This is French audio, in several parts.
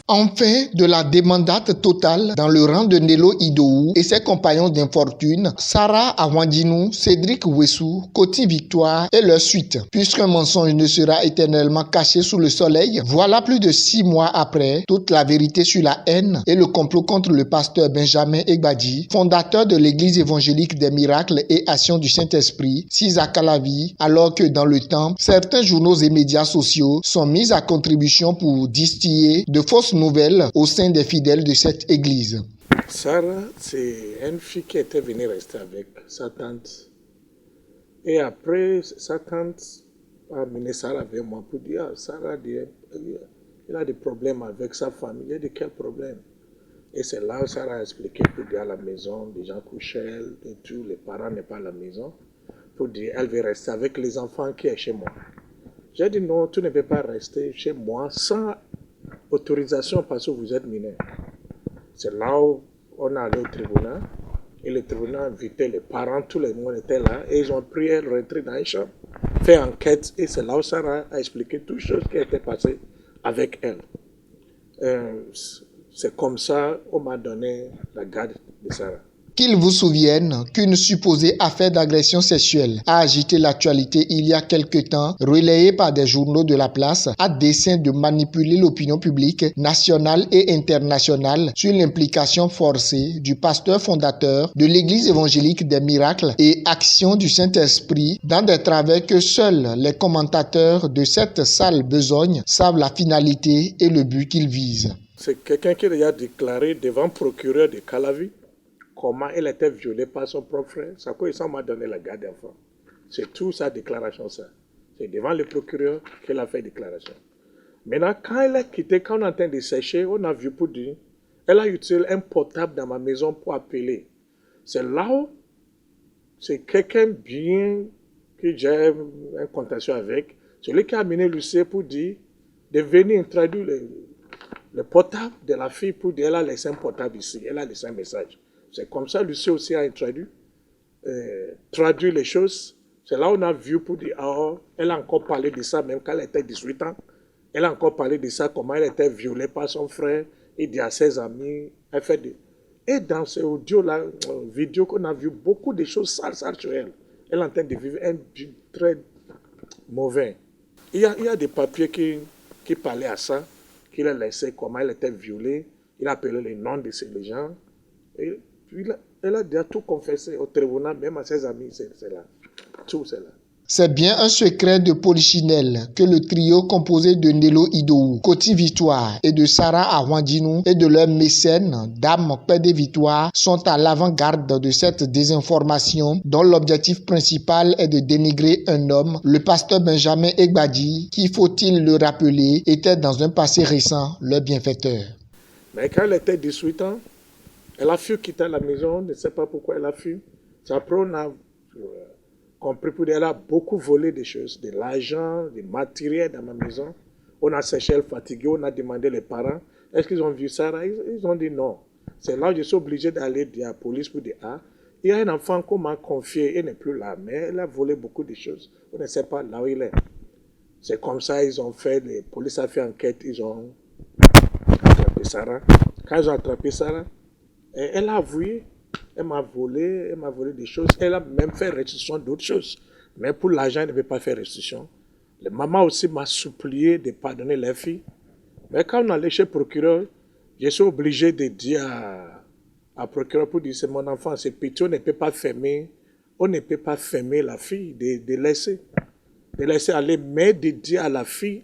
Enfin, de la débandade totale dans le rang de Nello Idowu et ses compagnons d'infortune, Sarah Awandinou, Cédric Ouessou, Coty Victoire et leur suite. Puisqu'un mensonge ne sera éternellement caché sous le soleil, voilà plus de 6 mois après, toute la vérité sur la haine et le complot contre le pasteur Benjamin Egbadji, fondateur de l'église évangélique des miracles et actions du Saint-Esprit, Sisa Calavi, alors que dans le temps, certains journaux et médias sociaux sont mis à contribution pour distiller de fausses nouvelles au sein des fidèles de cette église. Sarah, c'est une fille qui était venue rester avec sa tante. Et après, sa tante a amené Sarah avec moi pour dire, Sarah, il a des problèmes avec sa famille. Il a dit, quel problème? Et c'est là où Sarah a expliqué pour dire à la maison, les gens couchaient et tout, les parents n'est pas à la maison. Pour dire, elle veut rester avec les enfants qui est chez moi. J'ai dit, non, tu ne peux pas rester chez moi sans autorisation parce que vous êtes mineur. C'est là où on est allé au tribunal et le tribunal a invité les parents, tout le monde était là et ils ont pris elle rentrer dans une chambre, fait enquête et c'est là où Sarah a expliqué toutes les choses qui étaient passées avec elle. C'est comme ça qu'on m'a donné la garde de Sarah. Qu'il vous souvienne qu'une supposée affaire d'agression sexuelle a agité l'actualité il y a quelque temps, relayée par des journaux de la place, à dessein de manipuler l'opinion publique nationale et internationale sur l'implication forcée du pasteur fondateur de l'église évangélique des miracles et actions du Saint-Esprit dans des travers que seuls les commentateurs de cette sale besogne savent la finalité et le but qu'ils visent. C'est quelqu'un qui a déclaré devant le procureur de Calavi comment elle était violée par son propre frère. C'est quoi ça m'a donné la garde d'enfant. C'est tout sa déclaration, ça. C'est devant le procureur qu'elle a fait déclaration. Maintenant, quand elle a quitté, quand on est en train de sécher, on a vu pour dire, elle a utilisé un portable dans ma maison pour appeler. C'est là où c'est quelqu'un bien que j'ai un contact avec, celui qui a amené Lucie pour dire de venir introduire le portable de la fille pour dire elle a laissé un portable ici, elle a laissé un message. C'est comme ça, Lucie aussi a traduit les choses. C'est là où on a vu pour dire, elle a encore parlé de ça, même quand elle était 18 ans. Elle a encore parlé de ça, comment elle était violée par son frère. Il dit à ses amis. Et dans ce audio-là, vidéo qu'on a vu, beaucoup de choses sales sur elle. Elle est en train de vivre un but très mauvais. Il y a des papiers qui parlaient à ça, qu'il a laissé, comment elle était violée. Il a appelé les noms de ces gens. Et puis elle a déjà tout confessé au tribunal, même à ses amis, c'est là. Tout c'est là. C'est bien un secret de polichinelle que le trio composé de Nello Idowu, Coty Victoire et de Sarah Awandinou et de leurs mécènes, Dame Pédé Victoire, sont à l'avant-garde de cette désinformation dont l'objectif principal est de dénigrer un homme, le pasteur Benjamin Egbadji, qui, faut-il le rappeler, était dans un passé récent leur bienfaiteur. Mais quand elle était 18 ans, elle a fui quitter la maison, on ne sait pas pourquoi elle a fui. Après, on a compris qu'elle a beaucoup volé des choses, de l'argent, des matériels dans ma maison. On a séché elle fatiguée, on a demandé les parents, est-ce qu'ils ont vu ça? Ils ont dit non. C'est là où je suis obligé d'aller dire à la police pour dire, il y a un enfant qu'on m'a confié, il n'est plus là, mais elle a volé beaucoup de choses. On ne sait pas là où il est. C'est comme ça, ils ont fait, la police a fait enquête, ils ont attrapé Sarah. Quand ils ont attrapé Sarah, elle a avoué, elle m'a volé des choses. Elle a même fait restitution d'autres choses. Mais pour l'argent, elle ne veut pas faire restitution. La maman aussi m'a supplié de pardonner les filles. Mais quand on allait chez le procureur, je suis obligé de dire à procureur pour dire c'est mon enfant, c'est petit, on ne peut pas fermer la fille, de laisser aller, mais de dire à la fille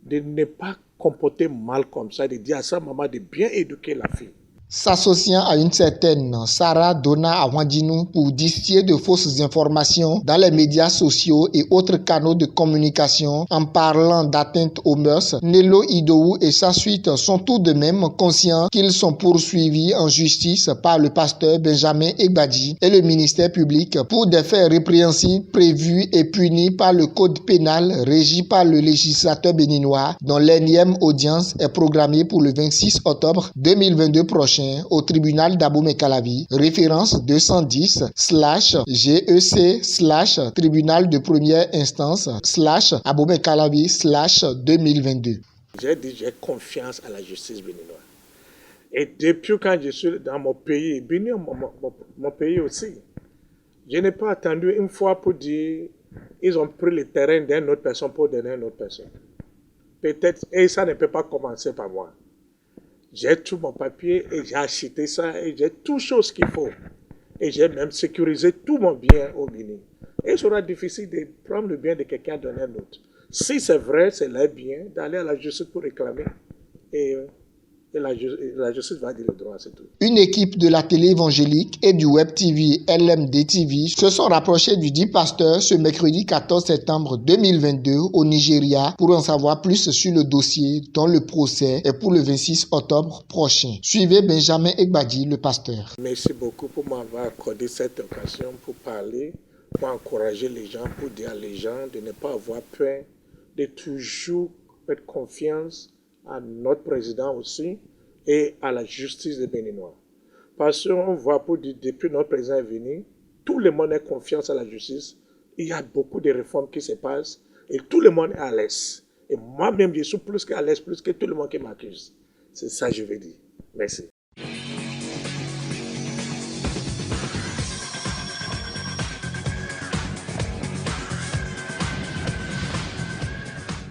de ne pas comporter mal comme ça, de dire à sa maman de bien éduquer la fille. S'associant à une certaine Sarah Donna Awandinou pour distiller de fausses informations dans les médias sociaux et autres canaux de communication en parlant d'atteinte aux mœurs, Nello Idowu et sa suite sont tout de même conscients qu'ils sont poursuivis en justice par le pasteur Benjamin Egbadji et le ministère public pour des faits répréhensibles prévus et punis par le code pénal régi par le législateur béninois dont l'énième audience est programmée pour le 26 octobre 2022 prochain. prochain au tribunal d'Abomey-Calavi, référence 210/GEC/tribunal de première instance/Abomey-Calavi/2022. J'ai dit, j'ai confiance à la justice béninoise. Et depuis quand je suis dans mon pays, Bénin, mon pays aussi, je n'ai pas attendu une fois pour dire ils ont pris le terrain d'une autre personne pour donner à une autre personne. Peut-être, et ça ne peut pas commencer par moi. J'ai tout mon papier et j'ai acheté ça et j'ai tout chose qu'il faut. Et j'ai même sécurisé tout mon bien au Bénin. Et il sera difficile de prendre le bien de quelqu'un et donner à un autre. Si c'est vrai, c'est leur bien, d'aller à la justice pour réclamer. Et la justice va dire le droit, c'est tout. Une équipe de la télé évangélique et du web TV LMD TV se sont rapprochés du dit pasteur ce mercredi 14 septembre 2022 au Nigeria pour en savoir plus sur le dossier dont le procès est pour le 26 octobre prochain. Suivez Benjamin Egbadi, le pasteur. Merci beaucoup pour m'avoir accordé cette occasion pour parler, pour encourager les gens, pour dire à les gens de ne pas avoir peur, de toujours faire confiance à notre président aussi et à la justice des Béninois. Parce qu'on voit depuis notre président est venu, tout le monde a confiance à la justice. Il y a beaucoup de réformes qui se passent et tout le monde est à l'aise. Et moi-même, je suis plus qu'à l'aise, plus que tout le monde qui m'accuse. C'est ça que je veux dire. Merci.